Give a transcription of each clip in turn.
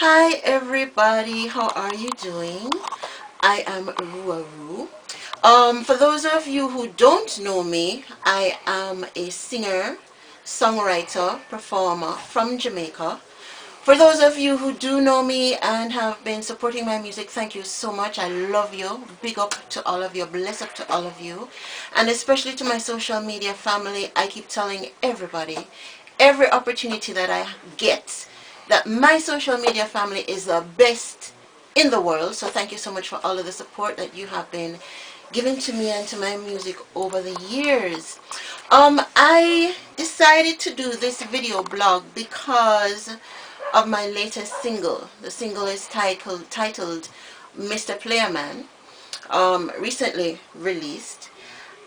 Hi everybody, how are you doing? I am Ruach Ru. For those of you who don't know me, I am a singer, songwriter, performer from Jamaica. For those of you who do know me and have been supporting my music, thank you so much. I love you. Big up to all of you. Bless up to all of you. And especially to my social media family, I keep telling everybody, every opportunity that I get, that my social media family is the best in the world. So thank you so much for all of the support that you have been giving to me and to my music over the years. I decided to do this video blog because of my latest single. The single is titled Mr. Playerman, recently released.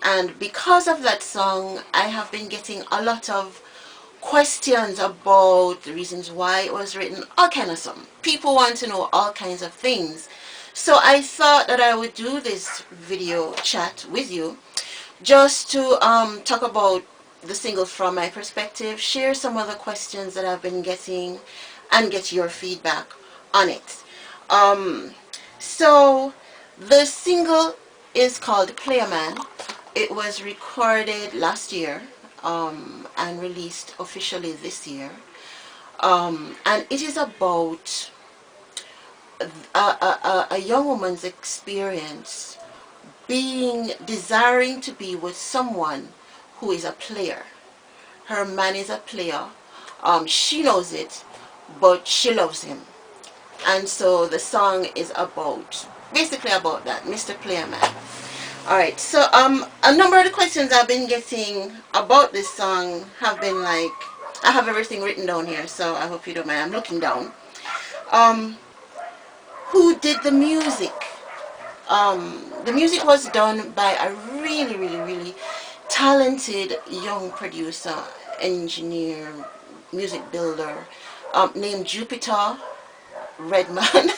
And because of that song, I have been getting a lot of questions about the reasons why it was written, all kind of some. People want to know all kinds of things. So I thought that I would do this video chat with you just to talk about the single from my perspective, share some of the questions that I've been getting, and get your feedback on it. Um, so the single is called Playerman. It was recorded last year and released officially this year. And it is about a young woman's experience desiring to be with someone who is a player. Her man is a player. She knows it, but she loves him. And so the song is basically about that, Mr. Playerman. Alright, so a number of the questions I've been getting about this song have been like, I have everything written down here, so I hope you don't mind. I'm looking down. Um, who did the music? The music was done by a really talented young producer, engineer, music builder named Jupita, Redman.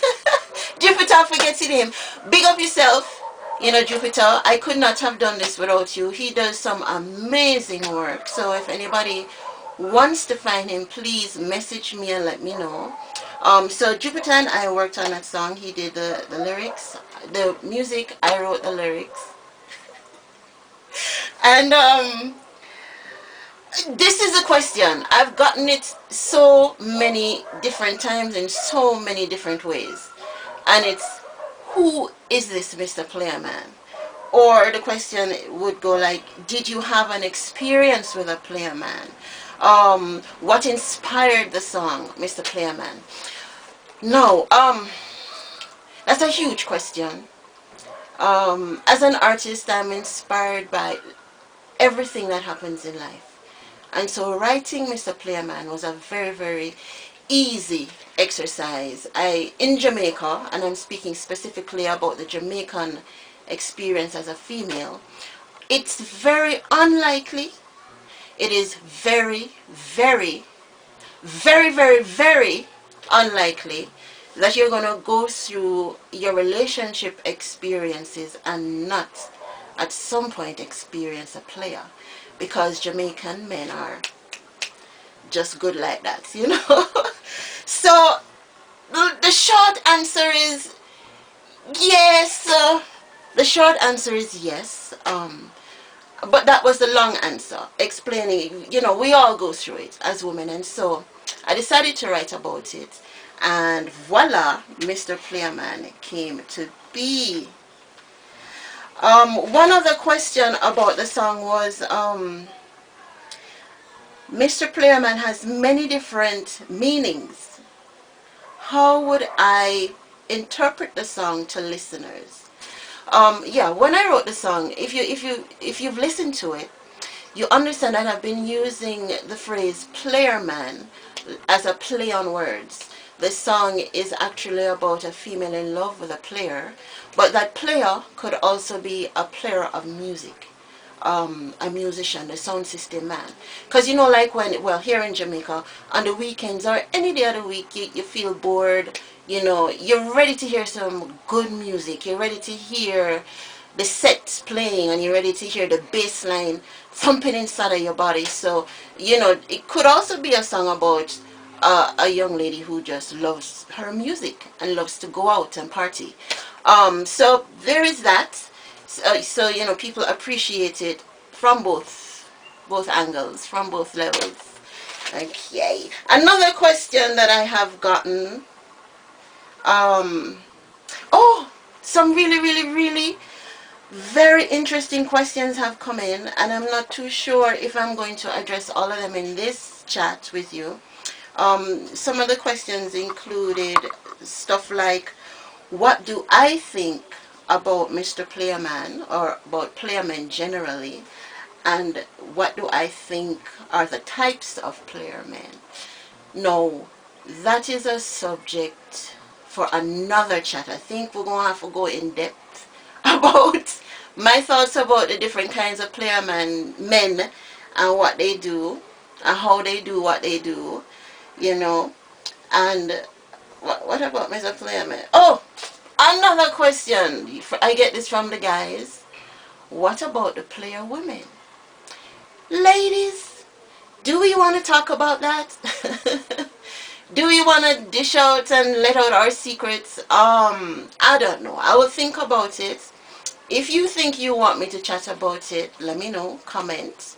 Jupiter, forgetting him. Big up yourself. You know, Jupiter, I could not have done this without you. He does some amazing work. So if anybody wants to find him, please message me and let me know. So Jupiter and I worked on that song. He did the lyrics, the music, I wrote the lyrics. And this is a question. I've gotten it so many different times in so many different ways. And it's, who is this Mr. Playerman? Or the question would go like, did you have an experience with a playerman? What inspired the song, Mr. Playerman? No, that's a huge question. As an artist, I'm inspired by everything that happens in life. And so writing Mr. Playerman was a very easy exercise. In Jamaica, and I'm speaking specifically about the Jamaican experience as a female, it's very unlikely, it is very unlikely that you're going to go through your relationship experiences and not at some point experience a player, because Jamaican men are just good like that, you know. So the short answer is yes. The short answer is yes. But that was the long answer, explaining, you know, we all go through it as women. And so I decided to write about it, and voila, Mr. Playerman came to be. One other question about the song was, Mr. Playerman has many different meanings. How would I interpret the song to listeners? Yeah, when I wrote the song, if you've listened to it, you understand that I've been using the phrase playerman as a play on words. The song is actually about a female in love with a player, but that player could also be a player of music, a musician, a sound system man. Because you know, like when, well, here in Jamaica, on the weekends or any day of the week, you feel bored, you know, you're ready to hear some good music, you're ready to hear the sets playing, and you're ready to hear the bass line thumping inside of your body. So, you know, it could also be a song about a young lady who just loves her music and loves to go out and party. So there is that. So you know, people appreciate it from both angles, from both levels. Okay. Another question that I have gotten. Um, oh, some really very interesting questions have come in, and I'm not too sure if I'm going to address all of them in this chat with you. Some of the questions included stuff like, what do I think about Mr. Playerman, or about playermen generally, and what do I think are the types of playermen? No, that is a subject for another chat. I think we're going to have to go in depth about my thoughts about the different kinds of men and what they do and how they do what they do, you know. And what about Mr. Playerman? Oh, another question. I get this from the guys. What about the player women? Ladies, do we want to talk about that? Do we want to dish out and let out our secrets? I don't know. I will think about it. If you think you want me to chat about it, let me know. Comment.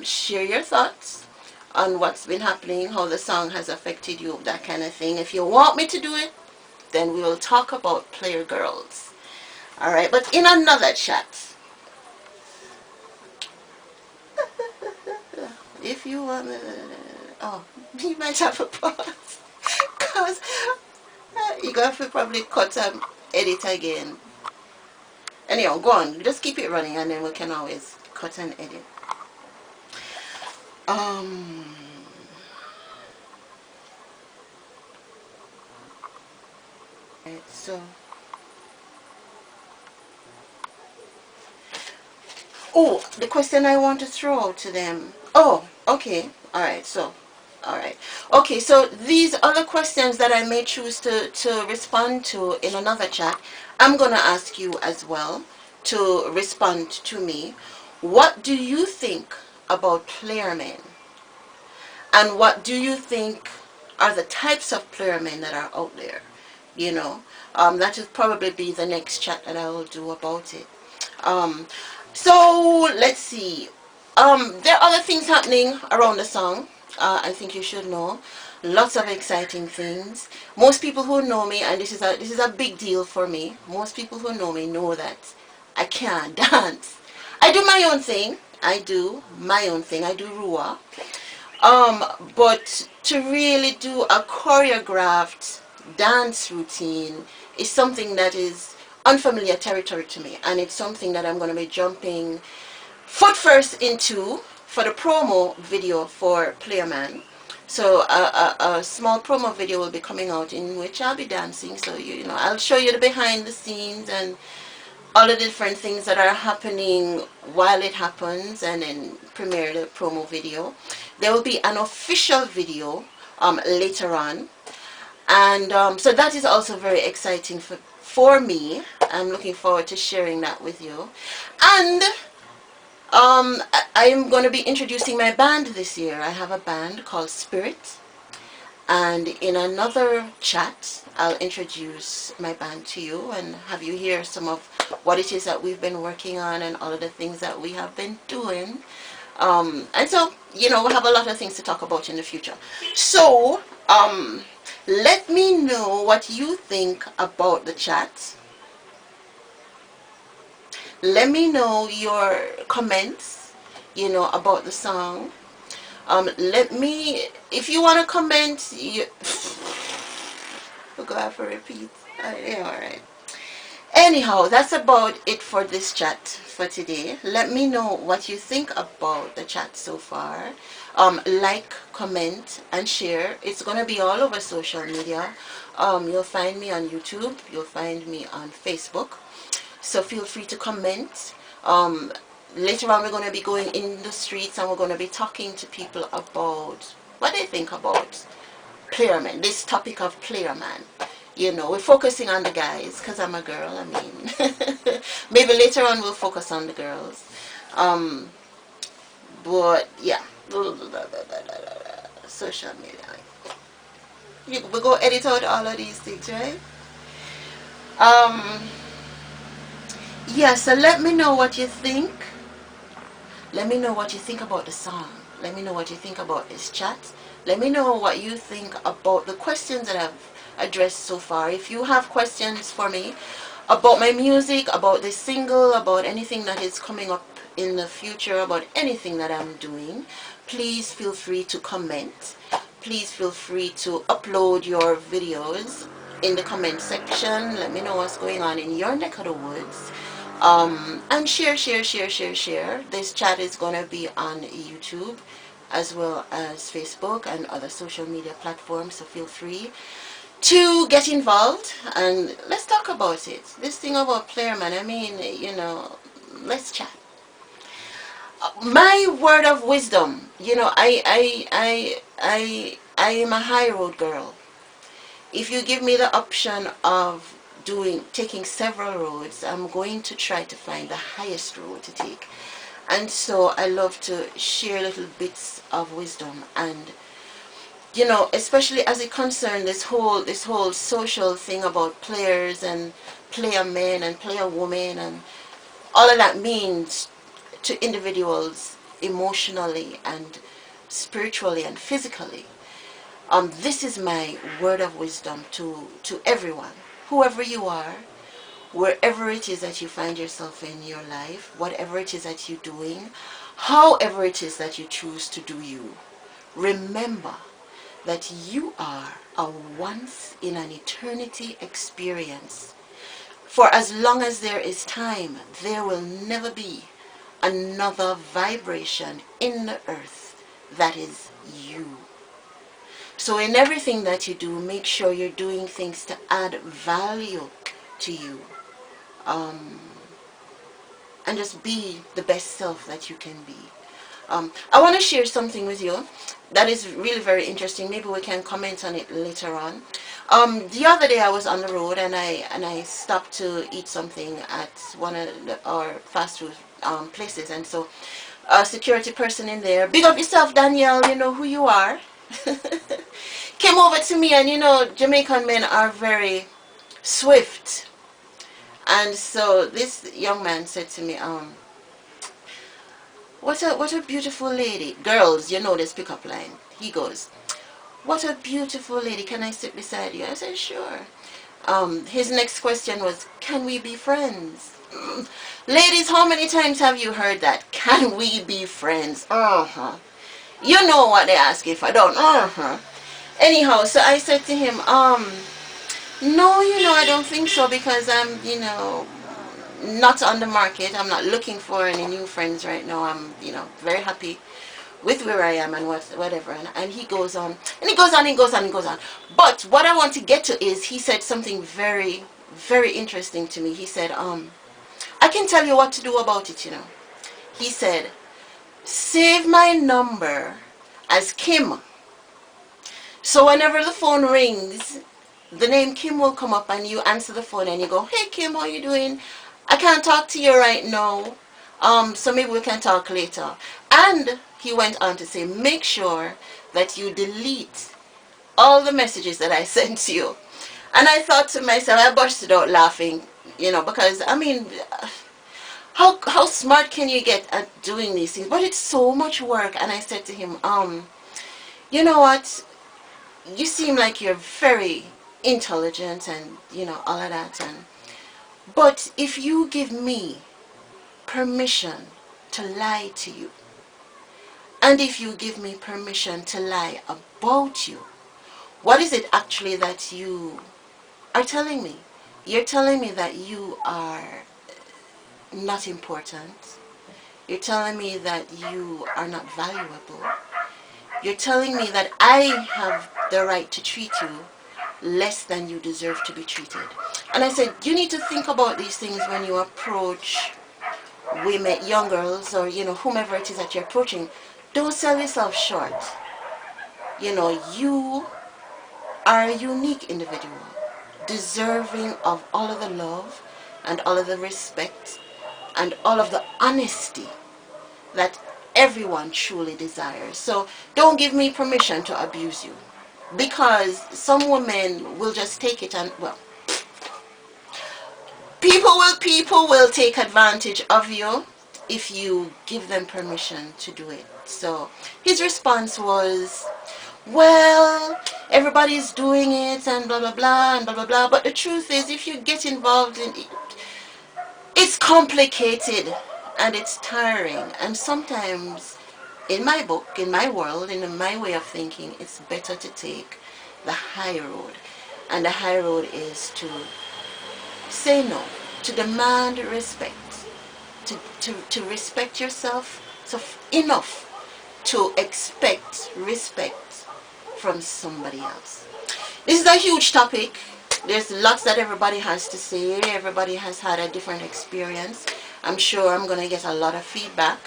Share your thoughts on what's been happening, how the song has affected you, that kind of thing. If you want me to do it, then we will talk about player girls. Alright, but in another chat. If you want me, oh, you might have a pause. Because you're going to probably cut and edit again. Anyhow, go on. Just keep it running and then we can always cut and edit. Right, so. Oh, the question I want to throw out to them. Oh, okay. Alright, so. Alright. Okay, so these other questions that I may choose to respond to in another chat, I'm going to ask you as well to respond to me. What do you think about playermen? And what do you think are the types of playermen that are out there? You know, that will probably be the next chat that I will do about it. Um, so let's see. There are other things happening around the song. I think you should know. Lots of exciting things. Most people who know me, and this is a big deal for me. Most people who know me know that I can't dance. I do my own thing. I do my own thing. I do Ruach. But to really do a choreographed dance routine is something that is unfamiliar territory to me, and it's something that I'm going to be jumping foot first into for the promo video for Playerman. So a small promo video will be coming out in which I'll be dancing. So you know, I'll show you the behind the scenes and all the different things that are happening while it happens, and then premiere the promo video. There will be an official video later on, and so that is also very exciting for me. I'm looking forward to sharing that with you. And I'm going to be introducing my band this year. I have a band called Spirit, and in another chat I'll introduce my band to you and have you hear some of what it is that we've been working on and all of the things that we have been doing. And so, you know, we'll have a lot of things to talk about in the future. So let me know what you think about the chat. Let me know your comments, you know, about the song. Let me, if you want to comment, we'll go out for repeat. Yeah, alright. Anyhow, that's about it for this chat for today. Let me know what you think about the chat so far. Like, comment, and share. It's going to be all over social media. You'll find me on YouTube. You'll find me on Facebook. So feel free to comment. Later on, we're going to be going in the streets and we're going to be talking to people about what they think about playerman, this topic of playerman. You know, we're focusing on the guys because I'm a girl. I mean, maybe later on we'll focus on the girls. But yeah. social media. We go edit out all of these things, right? Um, yeah, so let me know what you think. Let me know what you think about the song. Let me know what you think about this chat. Let me know what you think about the questions that I've addressed so far. If you have questions for me about my music, about this single, about anything that is coming up in the future, about anything that I'm doing, please feel free to comment. Please feel free to upload your videos in the comment section. Let me know what's going on in your neck of the woods. And share. This chat is going to be on YouTube as well as Facebook and other social media platforms, so feel free to get involved and let's talk about it. This thing about player, man, I mean, let's chat. My word of wisdom, I am a high road girl. If you give me the option of taking several roads, I'm going to try to find the highest road to take. And so I love to share little bits of wisdom, and especially as it concerns this whole social thing about players and player men and player women and all of that means to individuals emotionally and spiritually and physically. This is my word of wisdom to everyone, whoever you are, wherever it is that you find yourself in your life, whatever it is that you're doing, however it is that you choose to do you. Remember that you are a once in an eternity experience. For as long as there is time, there will never be another vibration in the earth that is you. So in everything that you do, make sure you're doing things to add value to you. Um, and just be the best self that you can be. I want to share something with you that is really very interesting. Maybe we can comment on it later on. The other day I was on the road and I stopped to eat something at one of our fast food places, and so a security person in there, big up yourself, Danielle, you know who you are, came over to me, and Jamaican men are very swift, and so this young man said to me, what a beautiful lady. Girls, you know this pickup line. He goes, what a beautiful lady. Can I sit beside you? I said, sure. His next question was, can we be friends? Ladies, how many times have you heard that? Can we be friends? Uh-huh. You know what they ask if I don't. Uh-huh. Anyhow, so I said to him, no, I don't think so, because I'm, not on the market. I'm not looking for any new friends right now. I'm, very happy with where I am and whatever. And he goes on, and he goes on, and goes on, and goes on. But what I want to get to is, he said something very, very interesting to me. He said, I can tell you what to do about it, He said, save my number as Kim. So whenever the phone rings, the name Kim will come up and you answer the phone and you go, hey Kim, how you doing? I can't talk to you right now. So maybe we can talk later. And he went on to say, make sure that you delete all the messages that I sent you. And I thought to myself, I busted out laughing, because I mean, how smart can you get at doing these things? But it's so much work. And I said to him, you know what? You seem like you're very intelligent and all of that, but if you give me permission to lie to you, and if you give me permission to lie about you, what is it actually that you are telling me? You're telling me that you are not important. You're telling me that you are not valuable. You're telling me that I have the right to treat you less than you deserve to be treated. And I said, you need to think about these things when you approach women, young girls, or whomever it is that you're approaching. Don't sell yourself short. You are a unique individual, deserving of all of the love and all of the respect and all of the honesty that everyone truly desires. So don't give me permission to abuse you, because some women will just take it and, well, people will take advantage of you if you give them permission to do it. So his response was, well, everybody's doing it and blah blah blah and blah blah blah, but the truth is, if you get involved in it, it's complicated and it's tiring, and sometimes, in my book, in my world, in my way of thinking, it's better to take the high road. And the high road is to say no, to demand respect, to respect yourself, so enough to expect respect from somebody else. This is a huge topic. There's lots that everybody has to say. Everybody has had a different experience. I'm sure I'm going to get a lot of feedback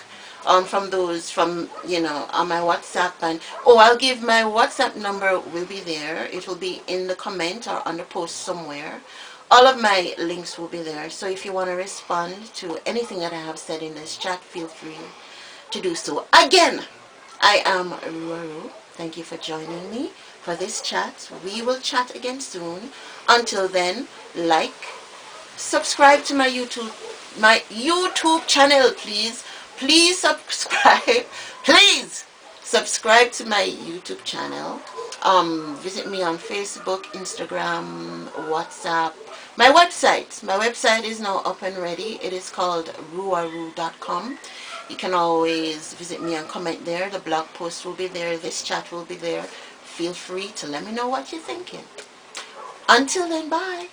from those, from, on my WhatsApp. And oh, I'll give my WhatsApp number, will be there. It will be in the comment or on the post somewhere. All of my links will be there. So if you want to respond to anything that I have said in this chat, feel free to do so. Again, I am Ruach Ru. Thank you for joining me for this chat. We will chat again soon. Until then, like, subscribe to my YouTube channel, please. Please subscribe. Please subscribe to my YouTube channel. Visit me on Facebook, Instagram, WhatsApp. My website is now up and ready. It is called ruachrumusic.com. You can always visit me and comment there. The blog post will be there. This chat will be there. Feel free to let me know what you're thinking. Until then, bye.